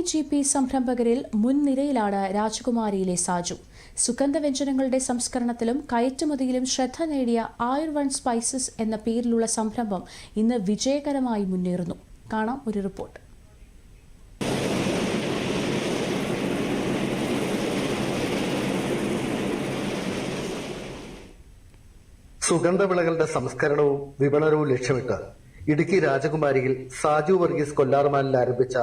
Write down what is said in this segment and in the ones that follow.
PMEGP സംരംഭകരിൽ മുൻനിരയിലാണ് രാജകുമാരിയിലെ Saju. സുഗന്ധവ്യഞ്ജനങ്ങളുടെ സംസ്കരണത്തിലും കയറ്റുമതിയിലും ശ്രദ്ധ നേടിയ ആയുർവൺ spices എന്ന പേരിലുള്ള സംരംഭം ഇന്ന് വിജയകരമായി മുന്നേറുന്നു. കാണാം ഒരു റിപ്പോർട്ട്. സുഗന്ധവിളകളുടെ സംസ്കരണവും വിപണനവും ലക്ഷ്യമിട്ട് ഇടുക്കി രാജകുമാരിയിൽ സാജു വർഗീസ് കൊല്ലാർമാനിൽ ആരംഭിച്ച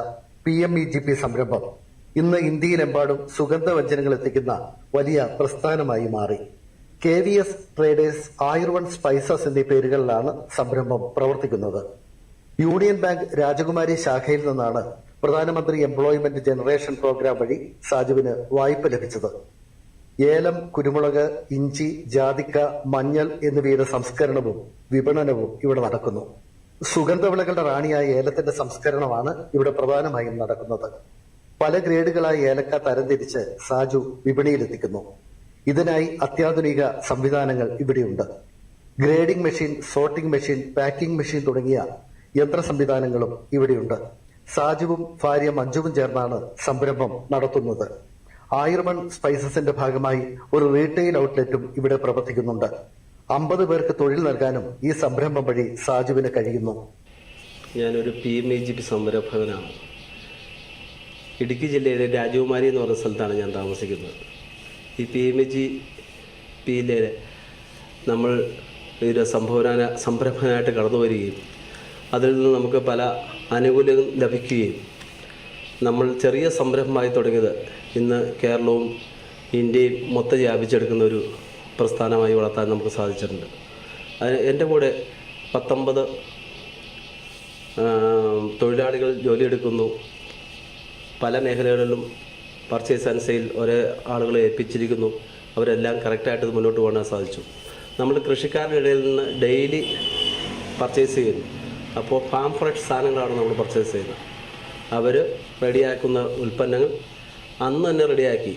PMEGP സംരംഭം ഇന്ന് ഇന്ത്യയിലെമ്പാടും സുഗന്ധവ്യഞ്ജനങ്ങൾ എത്തിക്കുന്ന വലിയ പ്രസ്ഥാനമായി മാറി. KVS ട്രേഡേഴ്സ് ആയുർവൺ സ്പൈസസ് എന്നീ പേരുകളിലാണ് സംരംഭം പ്രവർത്തിക്കുന്നത്. യൂണിയൻ ബാങ്ക് രാജകുമാരി ശാഖയിൽ നിന്നാണ് പ്രധാനമന്ത്രി എംപ്ലോയ്മെന്റ് ജനറേഷൻ പ്രോഗ്രാം വഴി സാജുവിന് വായ്പ ലഭിച്ചത്. ഏലം, കുരുമുളക്, ഇഞ്ചി, ജാതിക്ക, മഞ്ഞൾ എന്നിവയുടെ സംസ്കരണവും വിപണനവും ഇവിടെ നടക്കുന്നു. സുഗന്ധവിളകളുടെ റാണിയായ ഏലത്തിന്റെ സംസ്കരണമാണ് ഇവിടെ പ്രധാനമായും നടക്കുന്നത്. പല ഗ്രേഡുകളായ ഏലക്ക തരംതിരിച്ച് സാജു വിപണിയിലെത്തിക്കുന്നു. ഇതിനായി അത്യാധുനിക സംവിധാനങ്ങൾ ഇവിടെയുണ്ട്. Grading machine, sorting machine, packing machine തുടങ്ങിയ യന്ത്ര സംവിധാനങ്ങളും ഇവിടെയുണ്ട്. സാജുവും ഭാര്യ മഞ്ജുവും ചേർന്നാണ് സംരംഭം നടത്തുന്നത്. ആയുർവൺ സ്പൈസസിന്റെ ഭാഗമായി ഒരു റീറ്റെയിൽ ഔട്ട്ലെറ്റും ഇവിടെ പ്രവർത്തിക്കുന്നുണ്ട്. 50 പേർക്ക് തൊഴിൽ നൽകാനും ഈ സംരംഭം വഴി സാജുവിന് കഴിയുന്നു. ഞാനൊരു PMEGP സംരംഭകനാണ്. ഇടുക്കി ജില്ലയിലെ രാജകുമാരി എന്ന് പറഞ്ഞ സ്ഥലത്താണ് ഞാൻ താമസിക്കുന്നത്. ഈ PMEGPയിലെ നമ്മൾ ഒരു സംരംഭകനായിട്ട് കടന്നു വരികയും അതിൽ നിന്ന് നമുക്ക് പല ആനുകൂല്യങ്ങൾ ലഭിക്കുകയും നമ്മൾ ചെറിയ സംരംഭമായി തുടങ്ങിയത് ഇന്ന് കേരളവും ഇന്ത്യയും മൊത്തം വ്യാപിച്ചെടുക്കുന്ന ഒരു പ്രസ്ഥാനമായി വളർത്താൻ നമുക്ക് സാധിച്ചിട്ടുണ്ട്. എൻ്റെ കൂടെ 19 തൊഴിലാളികൾ ജോലിയെടുക്കുന്നു. പല മേഖലകളിലും പർച്ചേസ് ആൻഡ് സെയിൽ ഒരേ ആളുകളെ ഏൽപ്പിച്ചിരിക്കുന്നു. അവരെല്ലാം കറക്റ്റായിട്ട് മുന്നോട്ട് പോകാൻ സാധിച്ചു. നമ്മൾ കൃഷിക്കാരുടെ ഇടയിൽ നിന്ന് ഡെയിലി പർച്ചേസ് ചെയ്യുന്നു. അപ്പോൾ ഫാം ഫ്രഷ് സാധനങ്ങളാണ് നമ്മൾ പർച്ചേസ് ചെയ്യുന്നത്. അവർ റെഡിയാക്കുന്ന ഉൽപ്പന്നങ്ങൾ അന്ന് തന്നെ റെഡിയാക്കി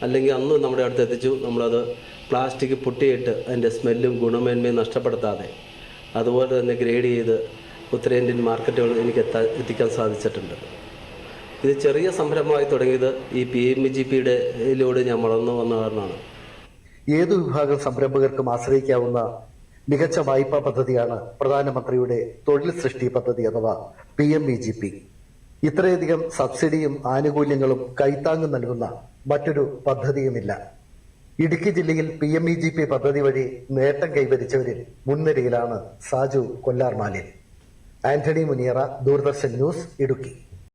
അല്ലെങ്കിൽ അന്ന് നമ്മുടെ അടുത്ത് എത്തിച്ചു. നമ്മളത് പ്ലാസ്റ്റിക് പൊട്ടിയിട്ട് അതിൻ്റെ സ്മെല്ലും ഗുണമേന്മയും നഷ്ടപ്പെടുത്താതെ അതുപോലെ തന്നെ ഗ്രേഡ് ചെയ്ത് ഉത്തരേന്ത്യൻ മാർക്കറ്റുകളിൽ എനിക്ക് എത്തിക്കാൻ സാധിച്ചിട്ടുണ്ട്. ഇത് ചെറിയ സംരംഭമായി തുടങ്ങിയത് ഈ PMEGPയിലൂടെ ഞാൻ വളർന്നു വന്ന കാരണമാണ്. ഏതു വിഭാഗം സംരംഭകർക്കും ആശ്രയിക്കാവുന്ന മികച്ച വായ്പാ പദ്ധതിയാണ് പ്രധാനമന്ത്രിയുടെ തൊഴിൽ സൃഷ്ടി പദ്ധതി അഥവാ PMEGP. ഇത്രയധികം സബ്സിഡിയും ആനുകൂല്യങ്ങളും കൈത്താങ്ങും നൽകുന്ന മറ്റൊരു പദ്ധതിയുമില്ല. ഇടുക്കി ജില്ലയിൽ PMEGP പദ്ധതി വഴി നേട്ടം കൈവരിച്ചവരിൽ മുൻനിരയിലാണ് സാജു കൊല്ലാർമാലിൽ. ആന്റണി മുനിയറ, ദൂരദർശൻ ന്യൂസ്, ഇടുക്കി.